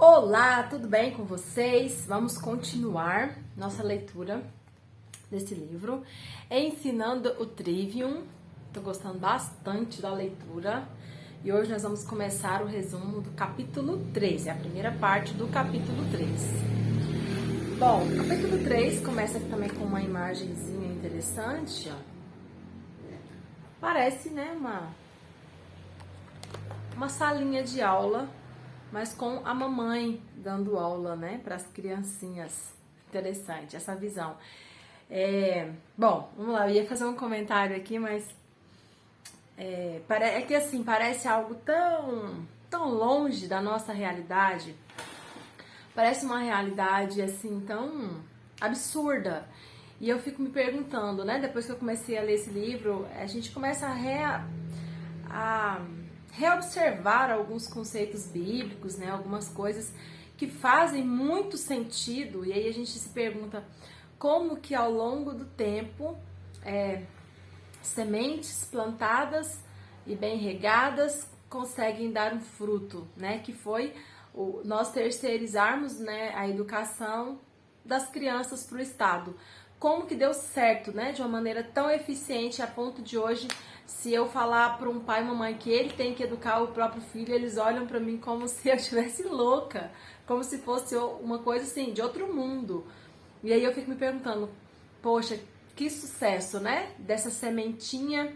Olá, tudo bem com vocês? Vamos continuar nossa leitura desse livro, Ensinando o Trivium. Tô gostando bastante da leitura e hoje nós vamos começar o resumo do capítulo 3, é a primeira parte do capítulo 3. Bom, o capítulo 3 começa aqui também com uma imagenzinha interessante, ó. Parece, né, uma salinha de aula, mas com a mamãe dando aula, né, para as criancinhas. Interessante essa visão. Bom, vamos lá, eu ia fazer um comentário aqui, mas é que assim, parece algo tão longe da nossa realidade, parece uma realidade assim tão absurda. E eu fico me perguntando, né, depois que eu comecei a ler esse livro, a gente começa a reobservar alguns conceitos bíblicos, né, algumas coisas que fazem muito sentido, e aí a gente se pergunta como que ao longo do tempo sementes plantadas e bem regadas conseguem dar um fruto, né, que foi nós terceirizarmos, né, a educação das crianças para o Estado. Como que deu certo, né, de uma maneira tão eficiente a ponto de hoje, se eu falar para um pai e uma mãe que ele tem que educar o próprio filho, eles olham para mim como se eu estivesse louca, como se fosse uma coisa assim, de outro mundo. E aí eu fico me perguntando, poxa, que sucesso, né, dessa sementinha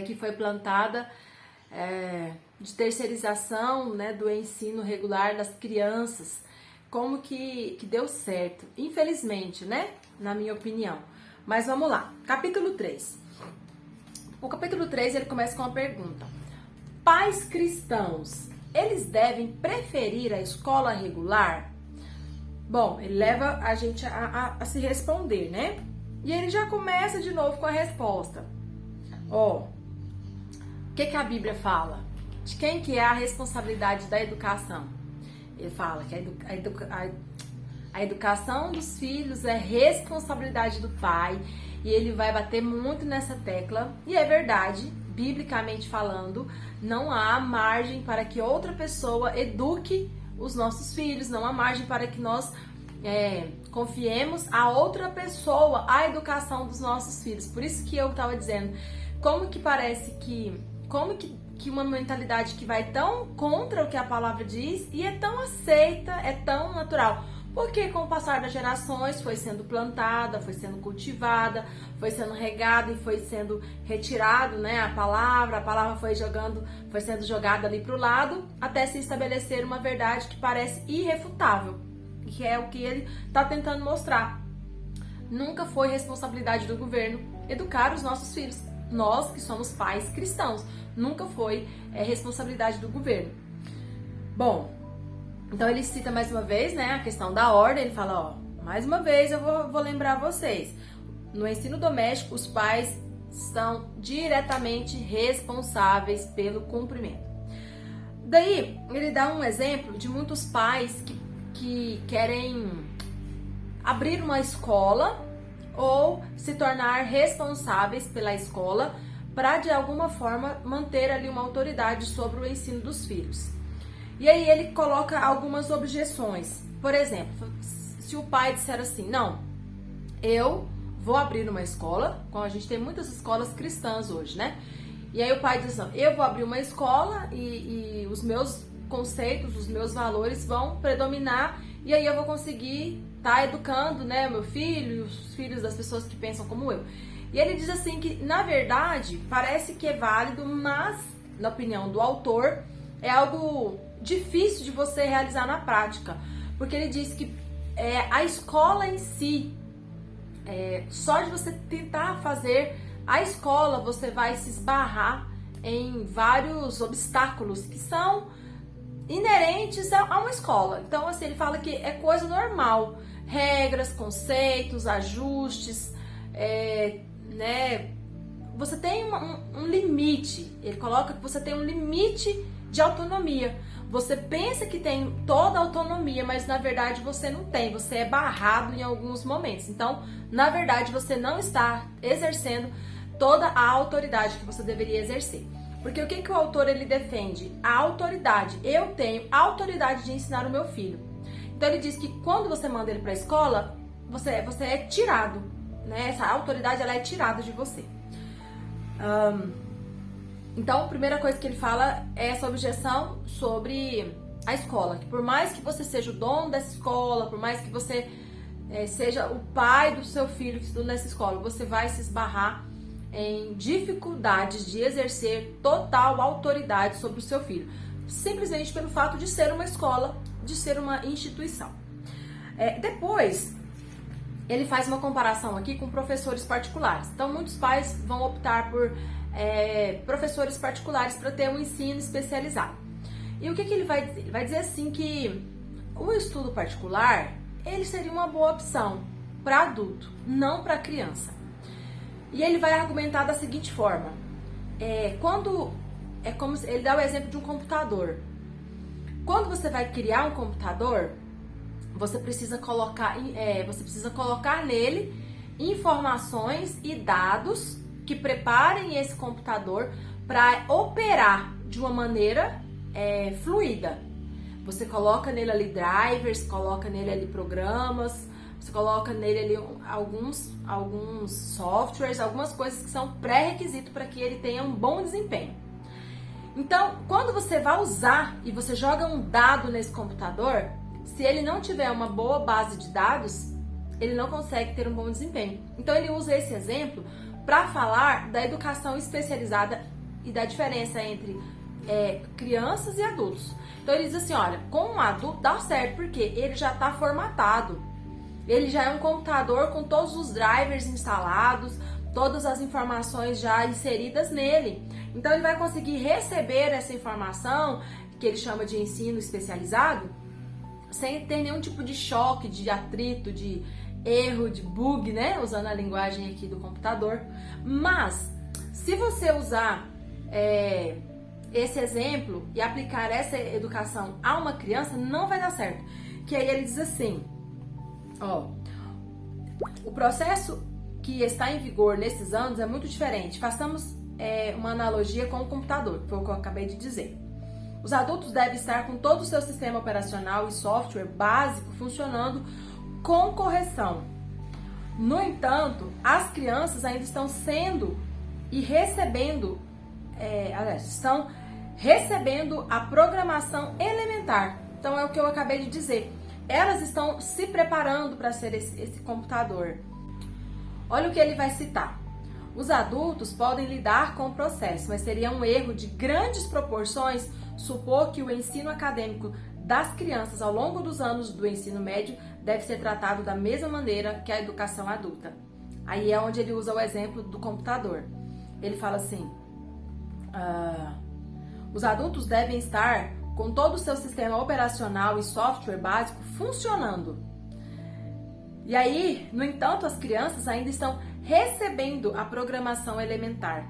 que foi plantada de terceirização, né, do ensino regular das crianças. Como que deu certo, infelizmente, né, na minha opinião. Mas vamos lá, capítulo 3. O capítulo 3, ele começa com uma pergunta. Pais cristãos, eles devem preferir a escola regular? Bom, ele leva a gente a se responder, né? E ele já começa de novo com a resposta. O que a Bíblia fala? De quem que é a responsabilidade da educação? Ele fala que a educação dos filhos é responsabilidade do pai, e ele vai bater muito nessa tecla, e é verdade, biblicamente falando, não há margem para que outra pessoa eduque os nossos filhos, não há margem para que nós confiemos a outra pessoa a educação dos nossos filhos. Por isso que eu estava dizendo, como que parece que uma mentalidade que vai tão contra o que a palavra diz e é tão aceita, é tão natural. Porque com o passar das gerações foi sendo plantada, foi sendo cultivada, foi sendo regada e foi sendo retirado, né, a palavra foi sendo jogada ali para o lado, até se estabelecer uma verdade que parece irrefutável, que é o que ele está tentando mostrar. Nunca foi responsabilidade do governo educar os nossos filhos. Nós que somos pais cristãos, nunca foi responsabilidade do governo. Bom, então ele cita mais uma vez, né, a questão da ordem. Ele fala, mais uma vez eu vou lembrar vocês, no ensino doméstico os pais são diretamente responsáveis pelo cumprimento. Daí ele dá um exemplo de muitos pais que querem abrir uma escola ou se tornar responsáveis pela escola para de alguma forma manter ali uma autoridade sobre o ensino dos filhos. E aí ele coloca algumas objeções. Por exemplo, se o pai disser assim, não, eu vou abrir uma escola, como a gente tem muitas escolas cristãs hoje, né? E aí o pai diz, não, eu vou abrir uma escola e os meus conceitos, os meus valores vão predominar e aí eu vou conseguir estar educando, né, meu filho e os filhos das pessoas que pensam como eu. E ele diz assim que, na verdade, parece que é válido, mas, na opinião do autor, é algo difícil de você realizar na prática. Porque ele diz que a escola em si, só de você tentar fazer a escola, você vai se esbarrar em vários obstáculos que são inerentes a uma escola. Então, assim, ele fala que é coisa normal. Regras, conceitos, ajustes, né? Você tem um limite. Ele coloca que você tem um limite de autonomia. Você pensa que tem toda a autonomia, mas na verdade você não tem. Você é barrado em alguns momentos. Então, na verdade, você não está exercendo toda a autoridade que você deveria exercer. Porque o que, que o autor ele defende? A autoridade. Eu tenho autoridade de ensinar o meu filho. Então ele diz que quando você manda ele para a escola, você é tirado, né? Essa autoridade ela é tirada de você. Então a primeira coisa que ele fala é essa objeção sobre a escola. Que por mais que você seja o dono dessa escola, por mais que você seja o pai do seu filho que estuda nessa escola, você vai se esbarrar em dificuldades de exercer total autoridade sobre o seu filho, simplesmente pelo fato de ser uma escola, de ser uma instituição. Depois, ele faz uma comparação aqui com professores particulares. Então, muitos pais vão optar por professores particulares para ter um ensino especializado. E o que ele vai dizer? Ele vai dizer assim que o estudo particular, ele seria uma boa opção para adulto, não para criança. E ele vai argumentar da seguinte forma: como ele dá o exemplo de um computador. Quando você vai criar um computador, você precisa colocar nele informações e dados que preparem esse computador para operar de uma maneira fluida. Você coloca nele ali drivers, coloca nele ali programas, você coloca nele ali alguns softwares, algumas coisas que são pré-requisito para que ele tenha um bom desempenho. Então, quando você vai usar e você joga um dado nesse computador, se ele não tiver uma boa base de dados, ele não consegue ter um bom desempenho. Então, ele usa esse exemplo para falar da educação especializada e da diferença entre crianças e adultos. Então, ele diz assim, olha, com um adulto dá certo, porque ele já está formatado. Ele já é um computador com todos os drivers instalados, todas as informações já inseridas nele. Então, ele vai conseguir receber essa informação, que ele chama de ensino especializado, sem ter nenhum tipo de choque, de atrito, de erro, de bug, né? Usando a linguagem aqui do computador. Mas, se você usar esse exemplo e aplicar essa educação a uma criança, não vai dar certo. Que aí ele diz assim... o processo que está em vigor nesses anos é muito diferente. Façamos uma analogia com o computador, que foi o que eu acabei de dizer. Os adultos devem estar com todo o seu sistema operacional e software básico funcionando com correção. No entanto, as crianças ainda estão sendo e recebendo, estão recebendo a programação elementar. Então é o que eu acabei de dizer. Elas estão se preparando para ser esse computador. Olha o que ele vai citar. Os adultos podem lidar com o processo, mas seria um erro de grandes proporções supor que o ensino acadêmico das crianças ao longo dos anos do ensino médio deve ser tratado da mesma maneira que a educação adulta. Aí é onde ele usa o exemplo do computador. Ele fala assim, os adultos devem estar com todo o seu sistema operacional e software básico funcionando. E aí, no entanto, as crianças ainda estão recebendo a programação elementar.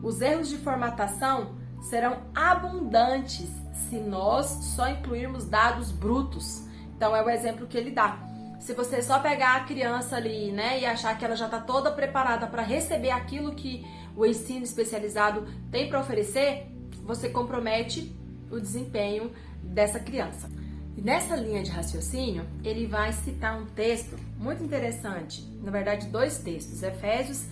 Os erros de formatação serão abundantes se nós só incluirmos dados brutos. Então, é o exemplo que ele dá. Se você só pegar a criança ali, né, e achar que ela já está toda preparada para receber aquilo que o ensino especializado tem para oferecer, você compromete o desempenho dessa criança. E nessa linha de raciocínio, ele vai citar um texto muito interessante, na verdade 2 textos, Efésios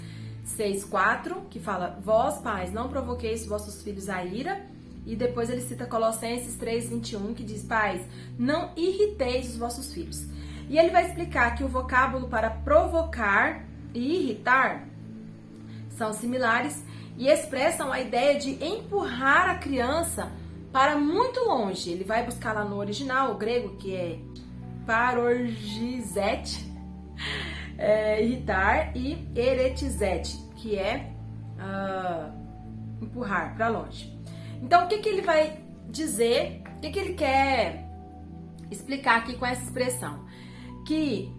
6:4, que fala, vós pais não provoqueis vossos filhos a ira, e depois ele cita Colossenses 3:21, que diz, pais, não irriteis os vossos filhos. E ele vai explicar que o vocábulo para provocar e irritar são similares e expressam a ideia de empurrar a criança para muito longe. Ele vai buscar lá no original, o grego, que é parorgizete, irritar, e eretizete, que é empurrar para longe. Então, o que ele vai dizer, o que ele quer explicar aqui com essa expressão? Que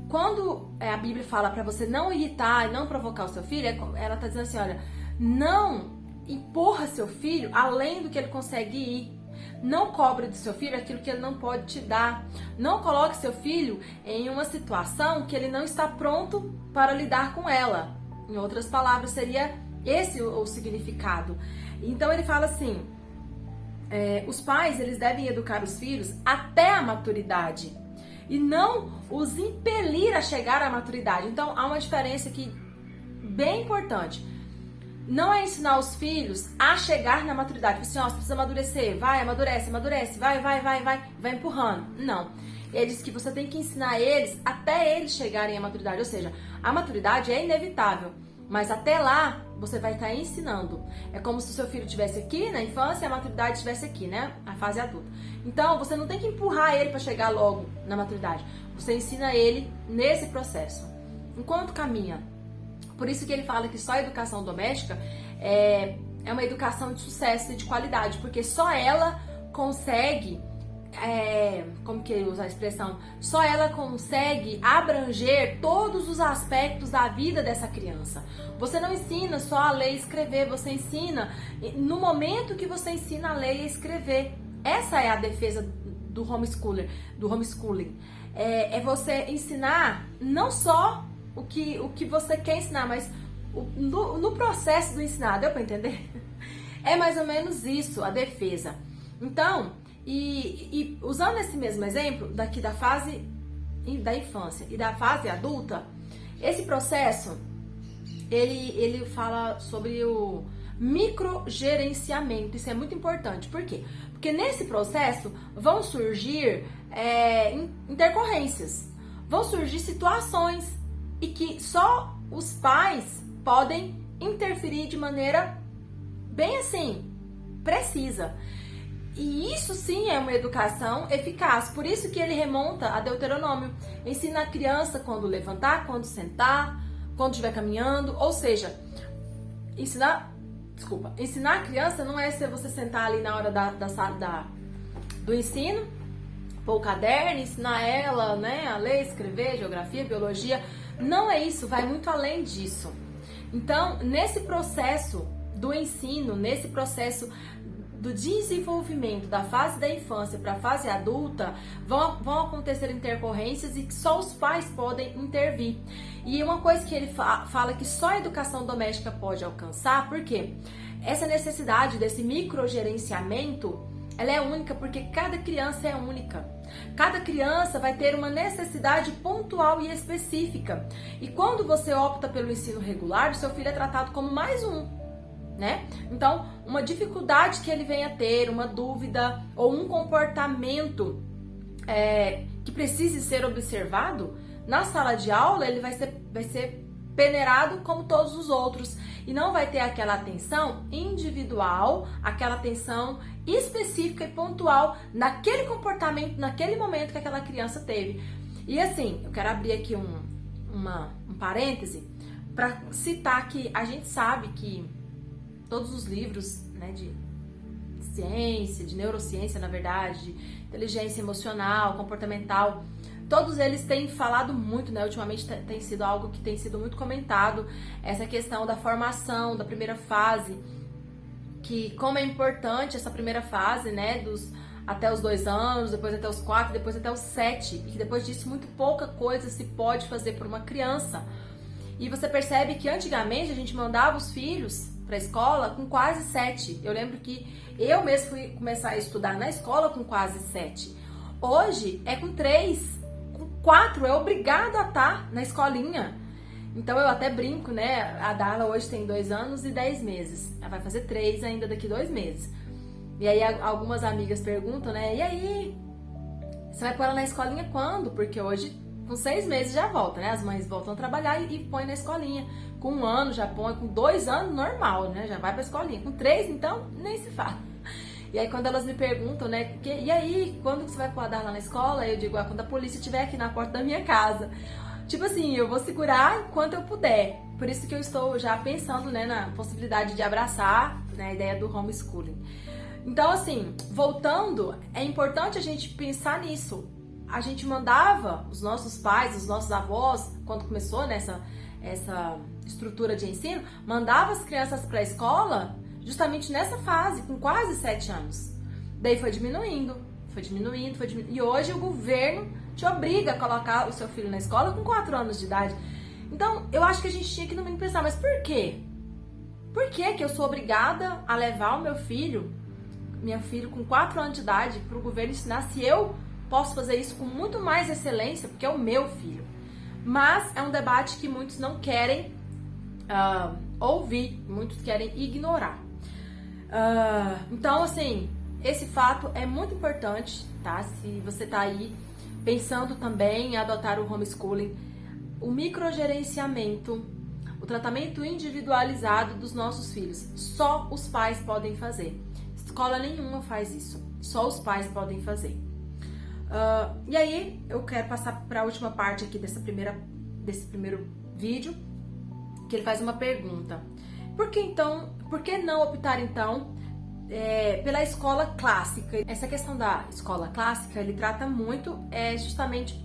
quando a Bíblia fala para você não irritar e não provocar o seu filho, ela está dizendo assim, olha, não empurra seu filho além do que ele consegue ir. Não cobre do seu filho aquilo que ele não pode te dar. Não coloque seu filho em uma situação que ele não está pronto para lidar com ela. Em outras palavras, seria Esse é o significado. Então ele fala assim, os pais, eles devem educar os filhos até a maturidade e não os impelir a chegar à maturidade. Então há uma diferença aqui bem importante. Não é ensinar os filhos a chegar na maturidade. Assim, ó, você precisa amadurecer, vai, amadurece, vai empurrando. Não. Ele diz que você tem que ensinar eles até eles chegarem à maturidade. Ou seja, a maturidade é inevitável, mas até lá você vai estar ensinando. É como se o seu filho estivesse aqui na infância e a maturidade estivesse aqui, né? A fase adulta. Então, você não tem que empurrar ele para chegar logo na maturidade. Você ensina ele nesse processo, enquanto caminha. Por isso que ele fala que só a educação doméstica é uma educação de sucesso e de qualidade, porque só ela consegue, como que ele usa a expressão? Só ela consegue abranger todos os aspectos da vida dessa criança. Você não ensina só a ler e escrever, você ensina no momento que você ensina a ler e a escrever. Essa é a defesa do homeschooling. É você ensinar não só o que você quer ensinar, mas no processo do ensinar, deu para entender? É mais ou menos isso, a defesa. Então, e usando esse mesmo exemplo daqui da fase da infância e da fase adulta, esse processo, ele fala sobre o microgerenciamento. Isso é muito importante. Por quê? Porque nesse processo vão surgir intercorrências, vão surgir situações e que só os pais podem interferir de maneira bem assim, precisa. E isso sim é uma educação eficaz. Por isso que ele remonta a Deuteronômio. Ensina a criança quando levantar, quando sentar, quando estiver caminhando. Ou seja, ensinar a criança não é se você sentar ali na hora do ensino, pôr o caderno, ensinar ela, né, a ler, escrever, geografia, biologia. Não é isso, vai muito além disso. Então, nesse processo do ensino, nesse processo do desenvolvimento da fase da infância para a fase adulta, vão acontecer intercorrências e que só os pais podem intervir. E uma coisa que ele fala que só a educação doméstica pode alcançar, porque essa necessidade desse microgerenciamento, ela é única porque cada criança é única. Cada criança vai ter uma necessidade pontual e específica. E quando você opta pelo ensino regular, o seu filho é tratado como mais um, né? Então, uma dificuldade que ele venha ter, uma dúvida ou um comportamento que precise ser observado, na sala de aula ele vai ser peneirado como todos os outros e não vai ter aquela atenção individual, aquela atenção específica e pontual naquele comportamento, naquele momento que aquela criança teve. E assim, eu quero abrir aqui um parêntese para citar que a gente sabe que todos os livros, né, de ciência, de neurociência, na verdade, de inteligência emocional, comportamental, todos eles têm falado muito, né? Ultimamente tem sido algo que tem sido muito comentado, essa questão da formação, da primeira fase, que como é importante essa primeira fase, né? Até os 2 anos, depois até os 4, depois até os 7, e que depois disso muito pouca coisa se pode fazer por uma criança. E você percebe que antigamente a gente mandava os filhos para a escola com quase 7. Eu lembro que eu mesmo fui começar a estudar na escola com quase 7. Hoje é com 3. 4 é obrigado a estar na escolinha. Então eu até brinco, né? A Darla hoje tem 2 anos e 10 meses. Ela vai fazer 3 ainda daqui 2 meses. E aí algumas amigas perguntam, né? E aí, você vai pôr ela na escolinha quando? Porque hoje, com 6 meses já volta, né? As mães voltam a trabalhar e põem na escolinha. Com 1 ano já põe, com 2 anos normal, né? Já vai pra escolinha. Com 3, então, nem se fala. E aí quando elas me perguntam, né, e aí, quando você vai pôr a Darla na escola? Eu digo, quando a polícia estiver aqui na porta da minha casa. Tipo assim, eu vou segurar enquanto eu puder. Por isso que eu estou já pensando, né, na possibilidade de abraçar, né, a ideia do homeschooling. Então, assim, voltando, é importante a gente pensar nisso. A gente mandava os nossos pais, os nossos avós, quando começou nessa essa estrutura de ensino, mandava as crianças para a escola justamente nessa fase, com quase 7 anos. Daí foi diminuindo. E hoje o governo te obriga a colocar o seu filho na escola com 4 anos de idade. Então, eu acho que a gente tinha que no mínimo pensar, mas por quê? Por que eu sou obrigada a levar o meu filho, minha filha com 4 anos de idade, para o governo ensinar, se eu posso fazer isso com muito mais excelência, porque é o meu filho? Mas é um debate que muitos não querem ouvir, muitos querem ignorar. Então, assim, esse fato é muito importante, tá? Se você tá aí pensando também em adotar o homeschooling, o microgerenciamento, o tratamento individualizado dos nossos filhos, só os pais podem fazer. Escola nenhuma faz isso, só os pais podem fazer. E aí, eu quero passar para a última parte aqui desse primeiro vídeo, que ele faz uma pergunta. Por que não optar então pela escola clássica? Essa questão da escola clássica, ele trata muito justamente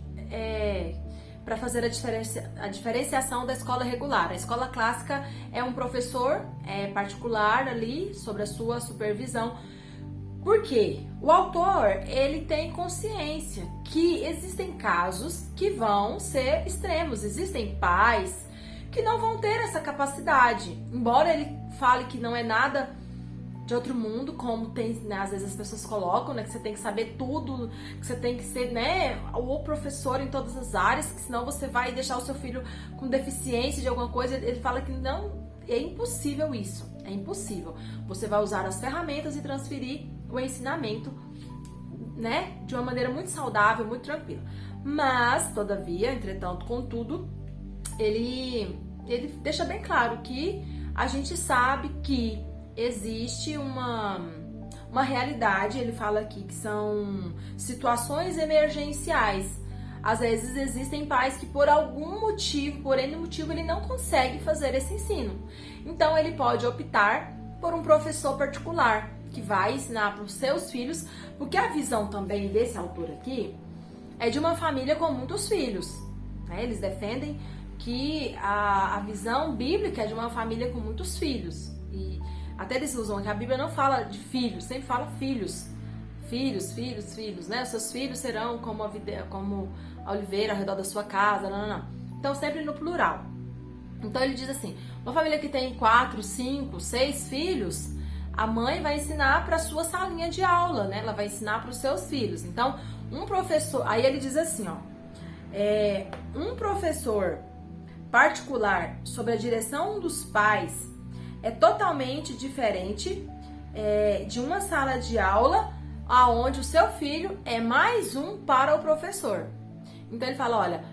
para fazer a diferenciação da escola regular. A escola clássica é um professor particular ali, sob a sua supervisão. Por quê? O autor, ele tem consciência que existem casos que vão ser extremos. Existem pais que não vão ter essa capacidade. Embora ele fale que não é nada de outro mundo, como tem, né, às vezes as pessoas colocam, né, que você tem que saber tudo, que você tem que ser, né, o professor em todas as áreas, que senão você vai deixar o seu filho com deficiência de alguma coisa. Ele fala que não, é impossível isso, é impossível. Você vai usar as ferramentas e transferir o ensinamento, né, de uma maneira muito saudável, muito tranquila. Mas, todavia, entretanto, contudo, ele deixa bem claro que a gente sabe que existe uma realidade. Ele fala aqui que são situações emergenciais. Às vezes existem pais que por algum motivo, por N motivo, ele não consegue fazer esse ensino. Então ele pode optar por um professor particular que vai ensinar para os seus filhos, porque a visão também desse autor aqui é de uma família com muitos filhos, né? Eles defendem que a visão bíblica é de uma família com muitos filhos. E até eles usam que a Bíblia não fala de filhos, sempre fala filhos. Filhos, né? Os seus filhos serão como a oliveira ao redor da sua casa, não. Então, sempre no plural. Então, ele diz assim, uma família que tem 4, 5, 6 filhos, a mãe vai ensinar para a sua salinha de aula, né? Ela vai ensinar para os seus filhos. Então, um professor... Aí ele diz assim, ó, um professor particular sob a direção dos pais é totalmente diferente de uma sala de aula aonde o seu filho é mais um para o professor. Então ele fala, olha,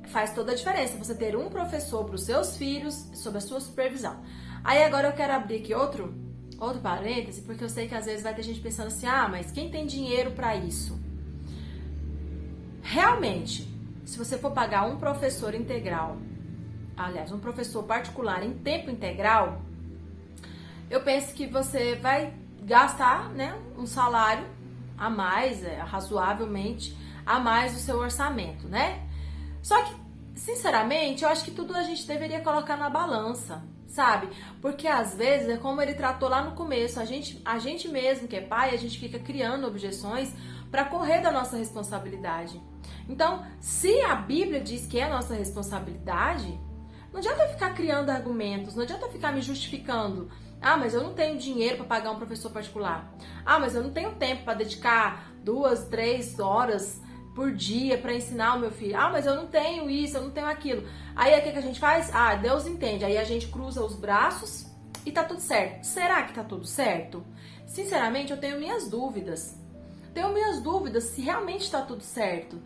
faz toda a diferença você ter um professor para os seus filhos sob a sua supervisão. Aí agora eu quero abrir aqui outro parêntese, porque eu sei que às vezes vai ter gente pensando assim, mas quem tem dinheiro para isso? Realmente, se você for pagar um professor integral, aliás, um professor particular em tempo integral, eu penso que você vai gastar, né, um salário a mais, razoavelmente, a mais do seu orçamento, né? Só que, sinceramente, eu acho que tudo a gente deveria colocar na balança, sabe? Porque às vezes, é como ele tratou lá no começo, a gente mesmo que é pai, a gente fica criando objeções para correr da nossa responsabilidade. Então, se a Bíblia diz que é nossa responsabilidade, não adianta ficar criando argumentos, não adianta ficar me justificando. Mas eu não tenho dinheiro para pagar um professor particular. Mas eu não tenho tempo para dedicar 2, 3 horas por dia para ensinar o meu filho. Mas eu não tenho isso, eu não tenho aquilo. Aí o que a gente faz? Deus entende. Aí a gente cruza os braços e tá tudo certo. Será que tá tudo certo? Sinceramente, eu tenho minhas dúvidas. Tenho minhas dúvidas se realmente está tudo certo.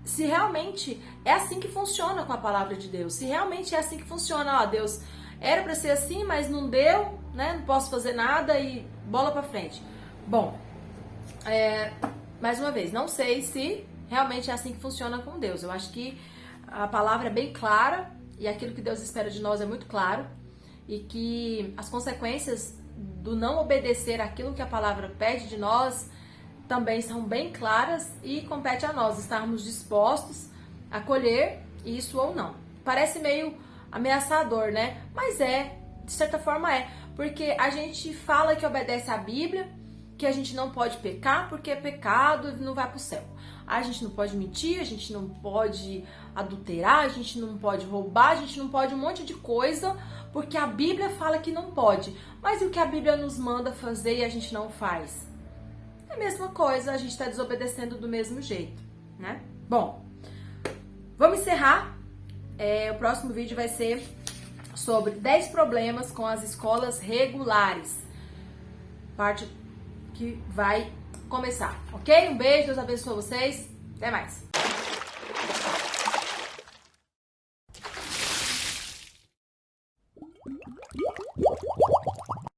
Se realmente é assim que funciona com a palavra de Deus. Se realmente é assim que funciona. Deus, era para ser assim, mas não deu, né? Não posso fazer nada e bola para frente. Bom, mais uma vez, não sei se realmente é assim que funciona com Deus. Eu acho que a palavra é bem clara e aquilo que Deus espera de nós é muito claro, e que as consequências do não obedecer aquilo que a palavra pede de nós também são bem claras, e compete a nós estarmos dispostos a colher isso ou não. Parece meio ameaçador, né? Mas de certa forma porque a gente fala que obedece à Bíblia, que a gente não pode pecar porque é pecado e não vai pro céu. A gente não pode mentir, a gente não pode adulterar, a gente não pode roubar, a gente não pode um monte de coisa, porque a Bíblia fala que não pode. Mas e o que a Bíblia nos manda fazer e a gente não faz? É a mesma coisa, a gente está desobedecendo do mesmo jeito, né? Bom, vamos encerrar. O próximo vídeo vai ser sobre 10 problemas com as escolas regulares. Parte que vai começar, ok? Um beijo, Deus abençoe vocês. Até mais.